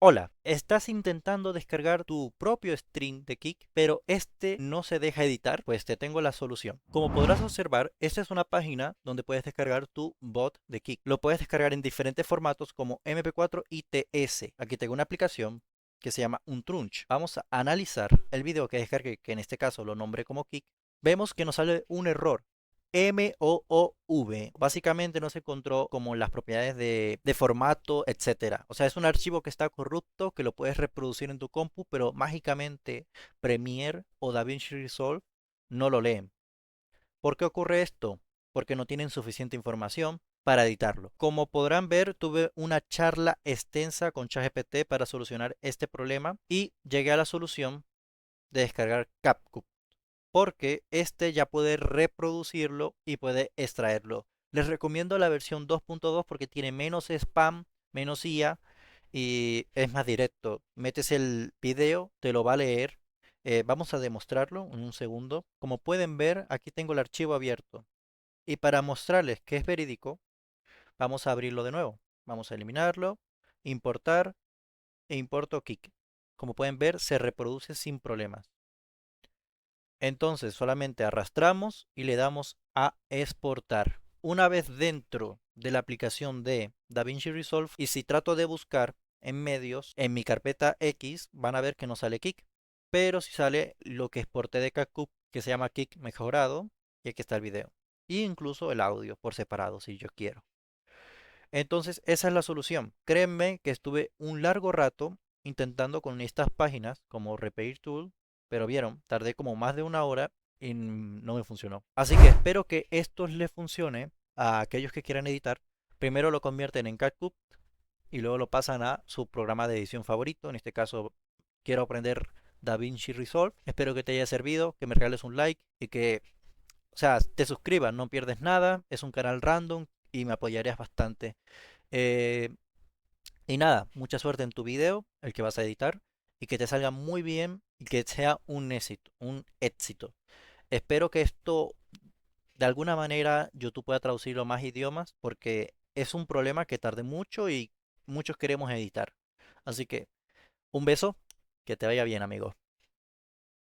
Hola, estás intentando descargar tu propio stream de Kick, pero este no se deja editar. Pues te tengo la solución. Como podrás observar, esta es una página donde puedes descargar tu bot de Kick. Lo puedes descargar en diferentes formatos como MP4 y TS. Aquí tengo una aplicación que se llama Untrunch. Vamos a analizar el video que descargué, que en este caso lo nombré como Kick. Vemos que nos sale un error. MOOV. Básicamente no se encontró como las propiedades de formato, etcétera. O sea, es un archivo que está corrupto, que lo puedes reproducir en tu compu, pero mágicamente Premiere o DaVinci Resolve no lo leen. ¿Por qué ocurre esto? Porque no tienen suficiente información para editarlo. Como podrán ver, tuve una charla extensa con ChatGPT para solucionar este problema y llegué a la solución de descargar CapCut, porque este ya puede reproducirlo y puede extraerlo. Les recomiendo la versión 2.2 porque tiene menos spam, menos IA y es más directo. Metes el video, te lo va a leer. Vamos a demostrarlo en un segundo. Como pueden ver, aquí tengo el archivo abierto. Y para mostrarles que es verídico, vamos a abrirlo de nuevo. Vamos a eliminarlo, importar e importo Kik. Como pueden ver, se reproduce sin problemas. Entonces solamente arrastramos y le damos a exportar. Una vez dentro de la aplicación de DaVinci Resolve, y si trato de buscar en medios, en mi carpeta X, van a ver que no sale Kik. Pero si sale lo que exporté de CapCut, que se llama Kik mejorado, y aquí está el video. Y incluso el audio por separado, si yo quiero. Entonces esa es la solución. Créanme que estuve un largo rato intentando con estas páginas como Repair Tool, pero vieron, tardé como más de una hora y no me funcionó. Así que espero que esto les funcione a aquellos que quieran editar. Primero lo convierten en CapCut y luego lo pasan a su programa de edición favorito. En este caso quiero aprender DaVinci Resolve. Espero que te haya servido, que me regales un like y que, o sea, te suscribas, no pierdes nada. Es un canal random y me apoyarías bastante. Eh, y nada, mucha suerte en tu video, el que vas a editar, y que te salga muy bien y que sea un éxito, un éxito. Espero que esto de alguna manera YouTube pueda traducirlo a más idiomas porque es un problema que tarde mucho y muchos queremos editar. Así que un beso, que te vaya bien, amigo.